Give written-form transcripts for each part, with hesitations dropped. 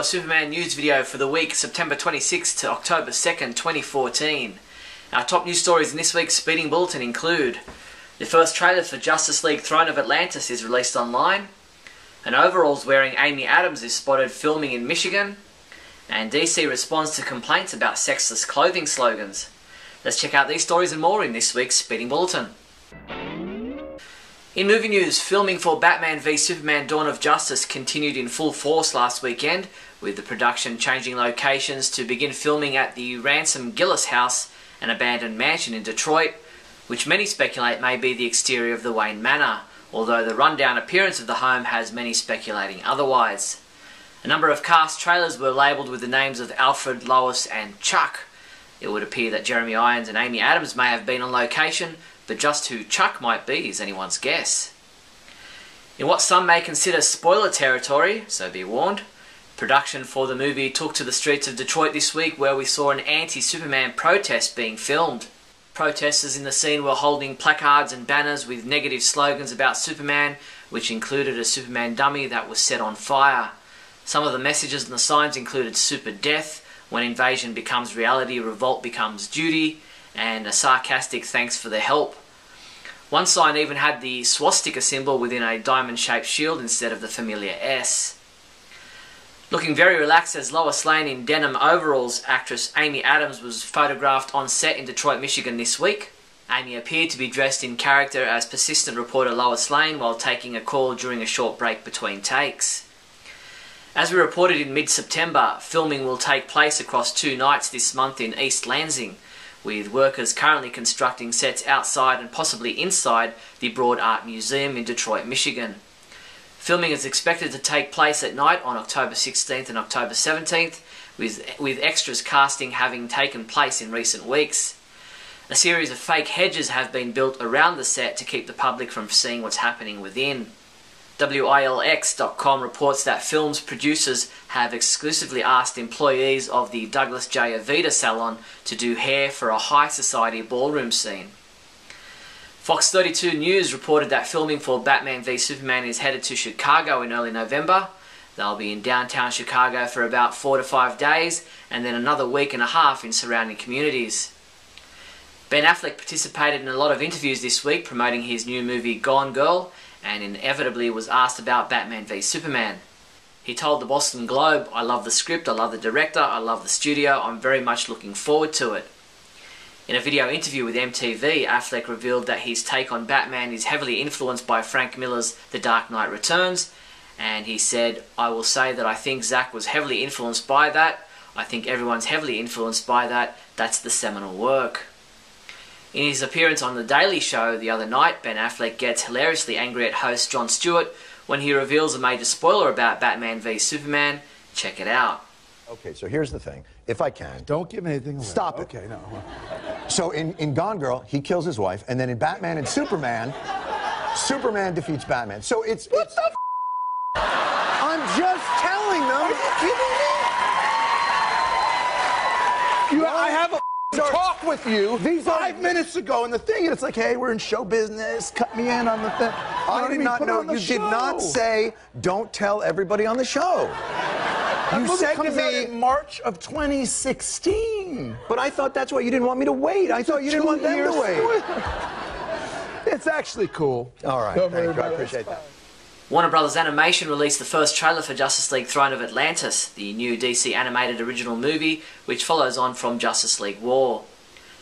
your Superman news video for the week September 26th to October 2nd, 2014. Our top news stories in this week's Speeding Bulletin include: the first trailer for Justice League Throne of Atlantis is released online, an overalls-wearing Amy Adams is spotted filming in Michigan, and DC responds to complaints about sexless clothing slogans. Let's check out these stories and more in this week's Speeding Bulletin. In movie news, filming for Batman v Superman Dawn of Justice continued in full force last weekend, with the production changing locations to begin filming at the Ransom Gillis house, an abandoned mansion in Detroit, which many speculate may be the exterior of the Wayne Manor, although the rundown appearance of the home has many speculating otherwise. A number of cast trailers were labelled with the names of Alfred, Lois and Chuck. It would appear that Jeremy Irons and Amy Adams may have been on location, but just who Chuck might be is anyone's guess. In what some may consider spoiler territory, so be warned, production for the movie took to the streets of Detroit this week, where we saw an anti-Superman protest being filmed. Protesters in the scene were holding placards and banners with negative slogans about Superman, which included a Superman dummy that was set on fire. Some of the messages and the signs included super death, when invasion becomes reality, revolt becomes duty, and a sarcastic thanks for the help. One sign even had the swastika symbol within a diamond-shaped shield instead of the familiar S. Looking very relaxed as Lois Lane in denim overalls, actress Amy Adams was photographed on set in Detroit, Michigan this week. Amy appeared to be dressed in character as persistent reporter Lois Lane while taking a call during a short break between takes. As we reported in mid-September, filming will take place across 2 nights this month in East Lansing, with workers currently constructing sets outside and possibly inside the Broad Art Museum in Detroit, Michigan. Filming is expected to take place at night on October 16th and October 17th, with extras casting having taken place in recent weeks. A series of fake hedges have been built around the set to keep the public from seeing what's happening within. WILX.com reports that film's producers have exclusively asked employees of the Douglas J. Avita salon to do hair for a high society ballroom scene. Fox 32 News reported that filming for Batman v Superman is headed to Chicago in early November. They'll be in downtown Chicago for about 4 to 5 days, and then another week and a half in surrounding communities. Ben Affleck participated in a lot of interviews this week promoting his new movie Gone Girl, and inevitably was asked about Batman v Superman. He told the Boston Globe, "I love the script, I love the director, I love the studio, I'm very much looking forward to it." In a video interview with MTV, Affleck revealed that his take on Batman is heavily influenced by Frank Miller's The Dark Knight Returns, and he said, "I will say that I think Zack was heavily influenced by that, I think everyone's heavily influenced by that, that's the seminal work." In his appearance on The Daily Show the other night, Ben Affleck gets hilariously angry at host Jon Stewart when he reveals a major spoiler about Batman v Superman. Check it out. Okay, so here's the thing. If I can... Don't give anything away. Stop it. Okay, no. So in Gone Girl, he kills his wife, and then in Batman and Superman, Superman defeats Batman. So it's... What the f***? I'm just telling them. Are you kidding me? I have a talk with you 5 minutes ago, and the thing, and it's like, hey, we're in show business, cut me in on the thing. I did not know. You did not say, don't tell everybody on the show. You said to me in March of 2016. But I thought that's why you didn't want me to wait. I thought you didn't want them to wait. It's actually cool. All right, thank you. I appreciate that. Warner Bros. Animation released the first trailer for Justice League Throne of Atlantis, the new DC animated original movie, which follows on from Justice League War.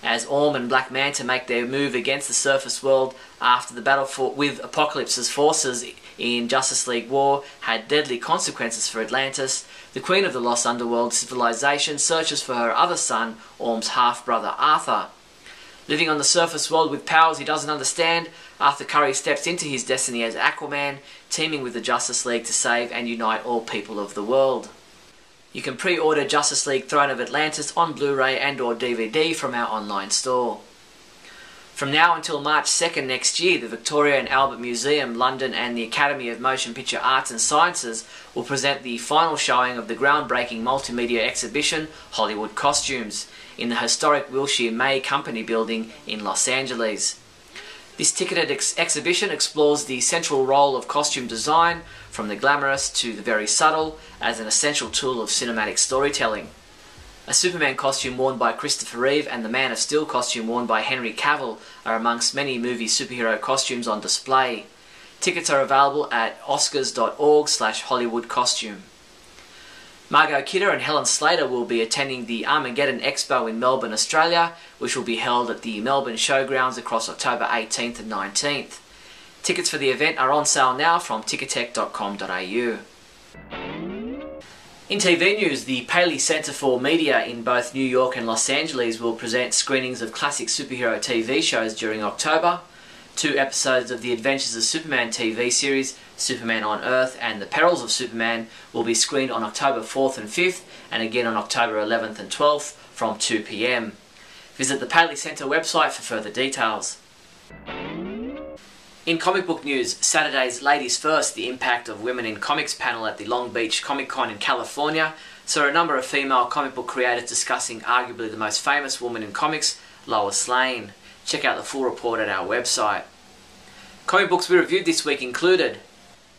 As Orm and Black Manta make their move against the surface world after the battle with Apocalypse's forces in Justice League War had deadly consequences for Atlantis, the Queen of the Lost Underworld civilization searches for her other son, Orm's half-brother Arthur. Living on the surface world with powers he doesn't understand, Arthur Curry steps into his destiny as Aquaman, teaming with the Justice League to save and unite all people of the world. You can pre-order Justice League Throne of Atlantis on Blu-ray and or DVD from our online store. From now until March 2nd next year, the Victoria and Albert Museum, London and the Academy of Motion Picture Arts and Sciences will present the final showing of the groundbreaking multimedia exhibition Hollywood Costumes in the historic Wilshire May Company building in Los Angeles. This ticketed exhibition explores the central role of costume design, from the glamorous to the very subtle, as an essential tool of cinematic storytelling. A Superman costume worn by Christopher Reeve and the Man of Steel costume worn by Henry Cavill are amongst many movie superhero costumes on display. Tickets are available at oscars.org/HollywoodCostume. Margot Kidder and Helen Slater will be attending the Armageddon Expo in Melbourne, Australia, which will be held at the Melbourne Showgrounds across October 18th and 19th. Tickets for the event are on sale now from ticketek.com.au. In TV news, the Paley Centre for Media in both New York and Los Angeles will present screenings of classic superhero TV shows during October. 2 episodes of the Adventures of Superman TV series, Superman on Earth and The Perils of Superman, will be screened on October 4th and 5th and again on October 11th and 12th from 2 p.m. Visit the Paley Centre website for further details. In comic book news, Saturday's Ladies First, the Impact of Women in Comics panel at the Long Beach Comic Con in California saw a number of female comic book creators discussing arguably the most famous woman in comics, Lois Lane. Check out the full report at our website. Comic books we reviewed this week included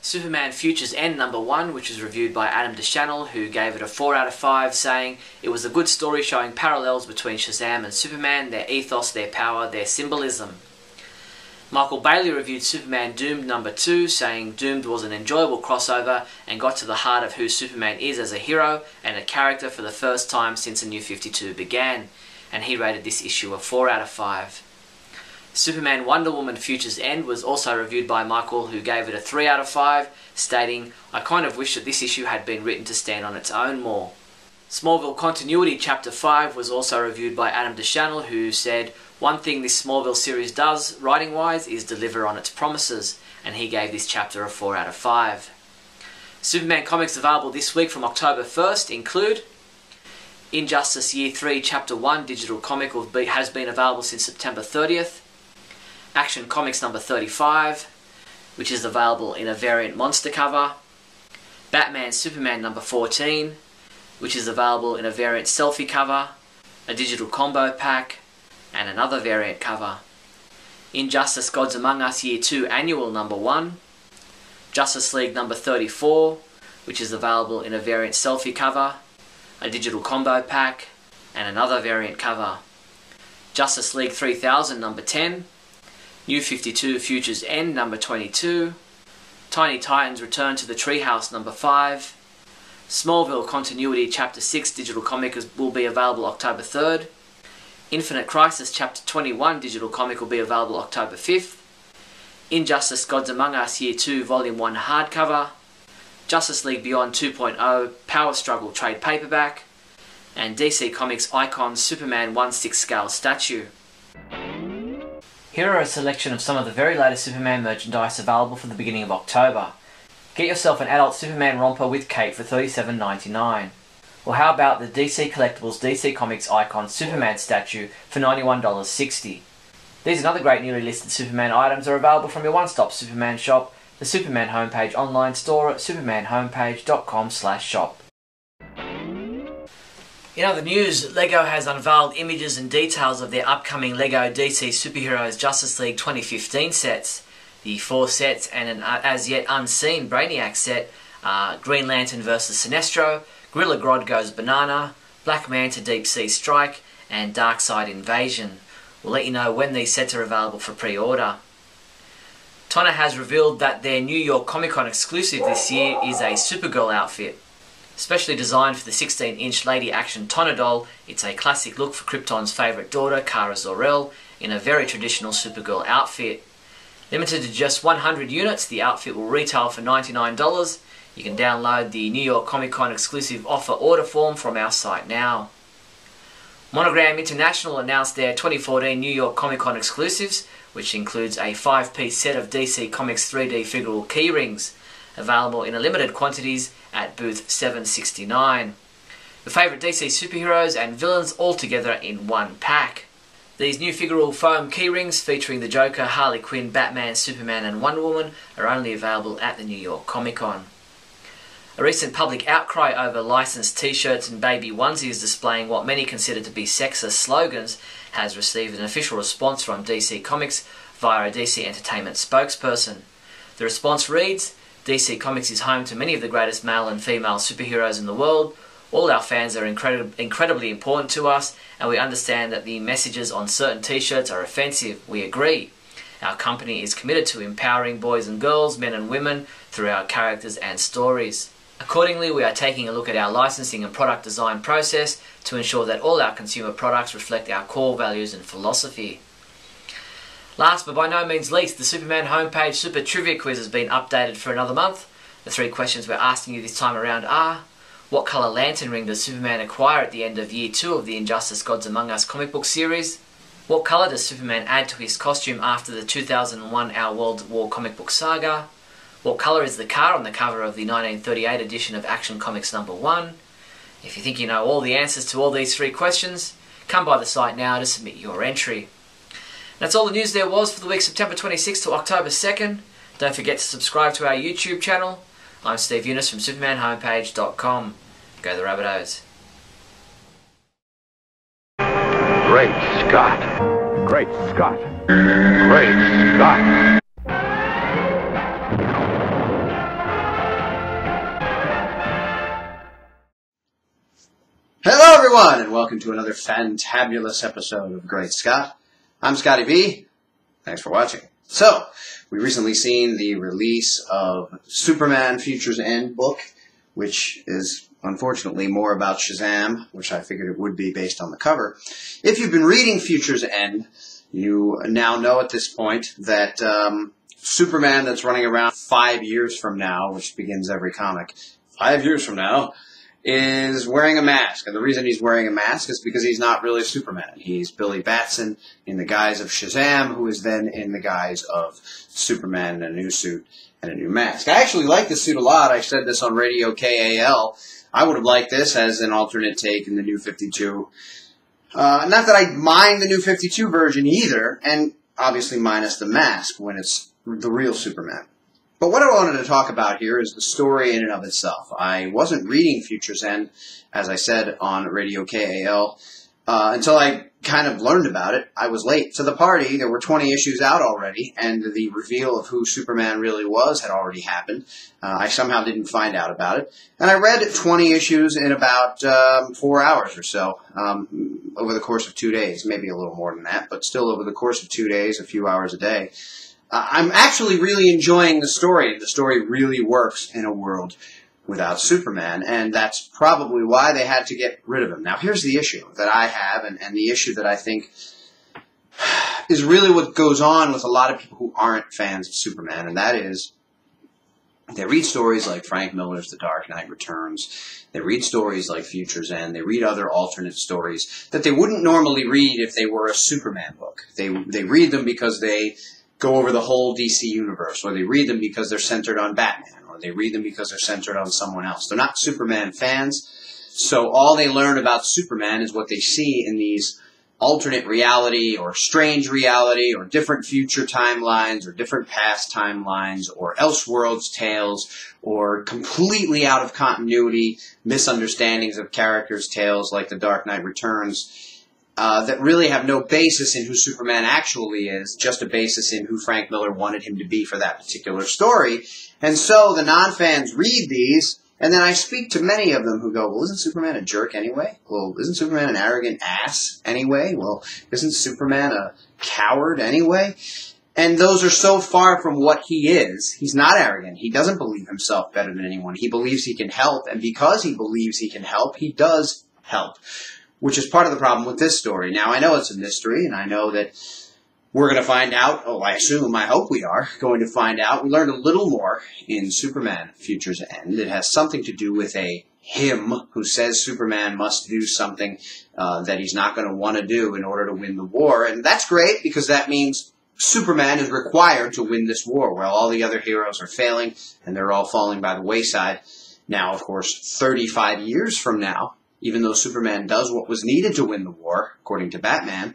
Superman Futures End #1, which was reviewed by Adam DeChannel, who gave it a 4 out of 5, saying it was a good story showing parallels between Shazam and Superman, their ethos, their power, their symbolism. Michael Bailey reviewed Superman Doomed #2, saying Doomed was an enjoyable crossover and got to the heart of who Superman is as a hero and a character for the first time since the New 52 began, and he rated this issue a 4 out of 5. Superman Wonder Woman Futures End was also reviewed by Michael, who gave it a 3 out of 5, stating, "I kind of wish that this issue had been written to stand on its own more." Smallville Continuity Chapter 5 was also reviewed by Adam DeChannel, who said, "One thing this Smallville series does, writing-wise, is deliver on its promises," and he gave this chapter a 4 out of 5. Superman comics available this week from October 1st include Injustice Year 3 Chapter 1 digital comic has been available since September 30th. Action Comics number 35, which is available in a variant monster cover. Batman Superman number 14, which is available in a variant selfie cover, a digital combo pack, and another variant cover. Injustice Gods Among Us Year 2 Annual number 1. Justice League number 34, which is available in a variant selfie cover, a digital combo pack, and another variant cover. Justice League 3000 number 10. New 52 Futures End number 22. Tiny Titans Return to the Treehouse number 5. Smallville Continuity Chapter 6 digital comic will be available October 3rd. Infinite Crisis Chapter 21 digital comic will be available October 5th. Injustice Gods Among Us Year 2 Volume 1 hardcover. Justice League Beyond 2.0 Power Struggle trade paperback. And DC Comics Icon Superman 1/6 scale statue. Here are a selection of some of the very latest Superman merchandise available for the beginning of October. Get yourself an adult Superman romper with cape for $37.99. Or how about the DC Collectibles DC Comics Icon Superman statue for $91.60. These and other great newly listed Superman items are available from your one-stop Superman shop, the Superman homepage online store at supermanhomepage.com/shop. In other news, LEGO has unveiled images and details of their upcoming LEGO DC Superheroes Justice League 2015 sets. The 4 sets and an as yet unseen Brainiac set are Green Lantern vs Sinestro, Gorilla Grodd Goes Banana, Black Manta Deep Sea Strike, and Darkseid Invasion. We'll let you know when these sets are available for pre-order. Tonner has revealed that their New York Comic Con exclusive this year is a Supergirl outfit. Specially designed for the 16-inch Lady Action Tonner doll, it's a classic look for Krypton's favourite daughter, Kara Zor-El, in a very traditional Supergirl outfit. Limited to just 100 units, the outfit will retail for $99. You can download the New York Comic Con exclusive offer order form from our site now. Monogram International announced their 2014 New York Comic Con exclusives, which includes a 5-piece set of DC Comics 3D figural keyrings, available in limited quantities at booth 769. Your favourite DC superheroes and villains all together in one pack. These new figural foam keyrings featuring the Joker, Harley Quinn, Batman, Superman and Wonder Woman are only available at the New York Comic Con. A recent public outcry over licensed t-shirts and baby onesies displaying what many consider to be sexist slogans has received an official response from DC Comics via a DC Entertainment spokesperson. The response reads, DC Comics is home to many of the greatest male and female superheroes in the world. All our fans are incredibly important to us, and we understand that the messages on certain t-shirts are offensive. We agree. Our company is committed to empowering boys and girls, men and women, through our characters and stories. Accordingly, we are taking a look at our licensing and product design process to ensure that all our consumer products reflect our core values and philosophy. Last but by no means least, the Superman homepage Super Trivia Quiz has been updated for another month. The 3 questions we're asking you this time around are: what colour lantern ring does Superman acquire at the end of Year 2 of the Injustice Gods Among Us comic book series? What colour does Superman add to his costume after the 2001 Our World War comic book saga? What colour is the car on the cover of the 1938 edition of Action Comics #1? If you think you know all the answers to all these 3 questions, come by the site now to submit your entry. That's all the news there was for the week September 26th to October 2nd. Don't forget to subscribe to our YouTube channel. I'm Steve Younis from SupermanHomepage.com. Go the Rabbitohs. Great Scott. Great Scott. Great Scott. Hello everyone, and welcome to another fantabulous episode of Great Scott. I'm Scotty V. Thanks for watching. So, we recently seen the release of Superman Futures End book, which is unfortunately more about Shazam, which I figured it would be based on the cover. If you've been reading Futures End, you now know at this point that Superman that's running around 5 years from now, which begins every comic, 5 years from now, is wearing a mask. And the reason he's wearing a mask is because he's not really Superman. He's Billy Batson in the guise of Shazam, who is then in the guise of Superman in a new suit and a new mask. I actually like this suit a lot. I said this on Radio KAL. I would have liked this as an alternate take in the New 52. Not that I mind the New 52 version either, and obviously minus the mask when it's the real Superman. But what I wanted to talk about here is the story in and of itself. I wasn't reading Futures End, as I said on Radio KAL, until I kind of learned about it. I was late to the party. There were 20 issues out already, and the reveal of who Superman really was had already happened. I somehow didn't find out about it. And I read 20 issues in about 4 hours or so over the course of 2 days. Maybe a little more than that, but still over the course of 2 days, a few hours a day. I'm actually really enjoying the story. The story really works in a world without Superman, and that's probably why they had to get rid of him. Now, here's the issue that I have, and the issue that I think is really what goes on with a lot of people who aren't fans of Superman, and that is they read stories like Frank Miller's The Dark Knight Returns. They read stories like Futures End. They read other alternate stories that they wouldn't normally read if they were a Superman book. They read them because they go over the whole DC universe, or they read them because they're centered on Batman, or they read them because they're centered on someone else. They're not Superman fans, so all they learn about Superman is what they see in these alternate reality, or strange reality, or different future timelines, or different past timelines, or Elseworlds tales, or completely out of continuity misunderstandings of characters' tales like The Dark Knight Returns. That really have no basis in who Superman actually is, just a basis in who Frank Miller wanted him to be for that particular story. And so the non-fans read these, and then I speak to many of them who go, well, isn't Superman a jerk anyway? Well, isn't Superman an arrogant ass anyway? Well, isn't Superman a coward anyway? And those are so far from what he is. He's not arrogant. He doesn't believe himself better than anyone. He believes he can help, and because he believes he can help, he does help. Which is part of the problem with this story. Now, I know it's a mystery, and I know that we're going to find out, I hope we are going to find out. We learned a little more in Superman Futures End. It has something to do with a him who says Superman must do something that he's not going to want to do in order to win the war. And that's great, because that means Superman is required to win this war, while all the other heroes are failing, and they're all falling by the wayside. Now, of course, 35 years from now, even though Superman does what was needed to win the war, according to Batman,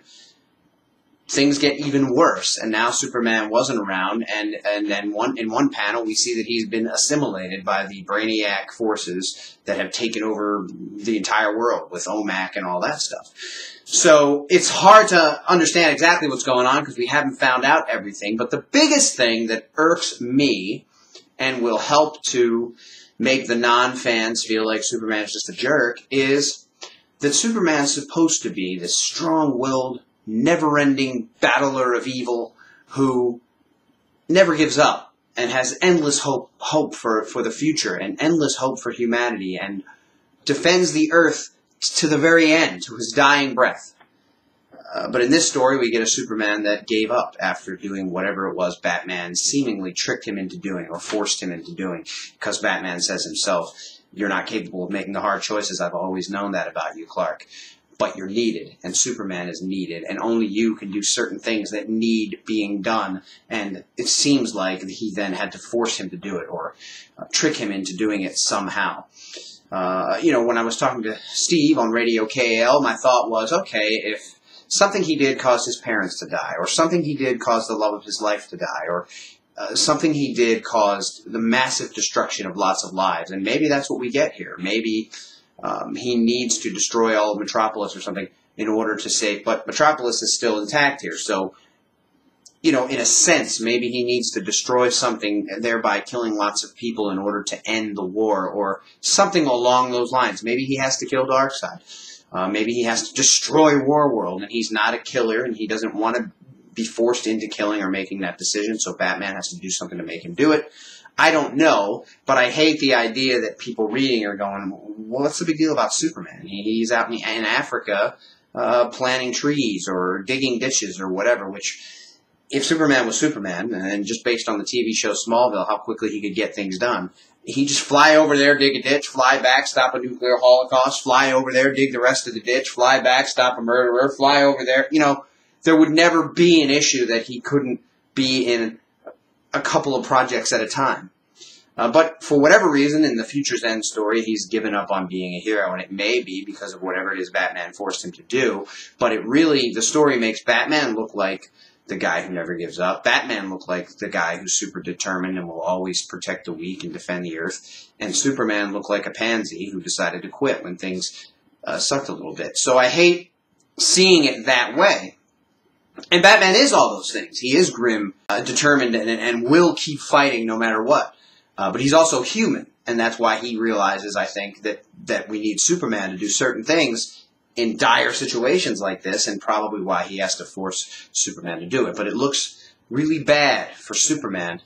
things get even worse, and now Superman wasn't around, and then in one panel we see that he's been assimilated by the Brainiac forces that have taken over the entire world with OMAC and all that stuff. So it's hard to understand exactly what's going on because we haven't found out everything, but the biggest thing that irks me and will help to make the non-fans feel like Superman is just a jerk is that Superman's supposed to be this strong-willed, never-ending battler of evil who never gives up and has endless hope for the future and endless hope for humanity and defends the earth to the very end, to his dying breath. But in this story, we get a Superman that gave up after doing whatever it was Batman seemingly tricked him into doing or forced him into doing, because Batman says himself, "You're not capable of making the hard choices. I've always known that about you, Clark. But you're needed, and Superman is needed, and only you can do certain things that need being done." And it seems like he then had to force him to do it or trick him into doing it somehow. You know, when I was talking to Steve on Radio KL, my thought was, okay, if something he did caused his parents to die, or something he did caused the love of his life to die, or something he did caused the massive destruction of lots of lives, and maybe that's what we get here. Maybe he needs to destroy all of Metropolis or something in order to save, but Metropolis is still intact here, so, you know, in a sense, maybe he needs to destroy something, thereby killing lots of people in order to end the war, or something along those lines. Maybe he has to kill Darkseid. Maybe he has to destroy Warworld, and he's not a killer, and he doesn't want to be forced into killing or making that decision, so Batman has to do something to make him do it. I don't know, but I hate the idea that people reading are going, well, what's the big deal about Superman? He's out in Africa planting trees or digging ditches or whatever, which, if Superman was Superman, and just based on the TV show Smallville, how quickly he could get things done, he'd just fly over there, dig a ditch, fly back, stop a nuclear holocaust, fly over there, dig the rest of the ditch, fly back, stop a murderer, fly over there. You know, there would never be an issue that he couldn't be in a couple of projects at a time. But for whatever reason, in the Future's End story, he's given up on being a hero, and it may be because of whatever it is Batman forced him to do, but it really, the story makes Batman look like the guy who never gives up. Batman looked like the guy who's super determined and will always protect the weak and defend the earth. And Superman looked like a pansy who decided to quit when things sucked a little bit. So I hate seeing it that way. And Batman is all those things. He is grim, determined, and will keep fighting no matter what. But he's also human, and that's why he realizes, I think, that we need Superman to do certain things in dire situations like this, and probably why he has to force Superman to do it. But it looks really bad for Superman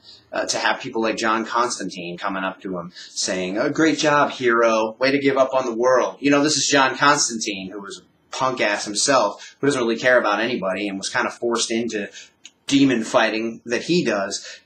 to have people like John Constantine coming up to him saying, "Oh, great job, hero. Way to give up on the world." You know, this is John Constantine, who was a punk-ass himself, who doesn't really care about anybody and was kind of forced into demon fighting that he does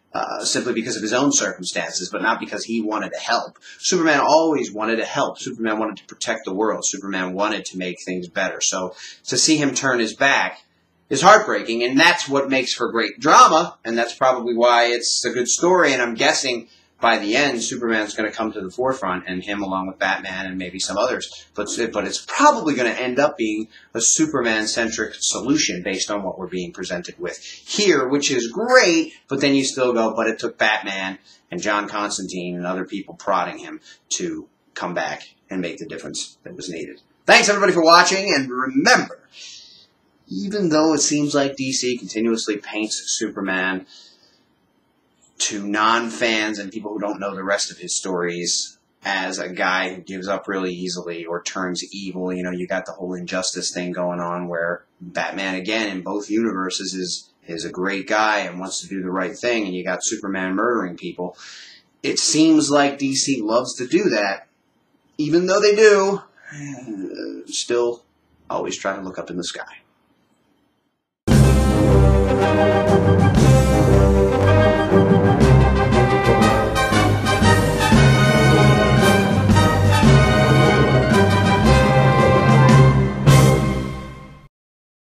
simply because of his own circumstances, but not because he wanted to help. Superman always wanted to help. Superman wanted to protect the world. Superman wanted to make things better. So to see him turn his back is heartbreaking, and that's what makes for great drama, and that's probably why it's a good story, and I'm guessing by the end, Superman's going to come to the forefront, and him along with Batman and maybe some others. But it's probably going to end up being a Superman-centric solution based on what we're being presented with here, which is great, but then you still go, but it took Batman and John Constantine and other people prodding him to come back and make the difference that was needed. Thanks, everybody, for watching, and remember, even though it seems like DC continuously paints Superman to non-fans and people who don't know the rest of his stories as a guy who gives up really easily or turns evil. You know, you got the whole injustice thing going on where Batman, again, in both universes is a great guy and wants to do the right thing, and you got Superman murdering people. It seems like DC loves to do that, even though they do, still always try to look up in the sky.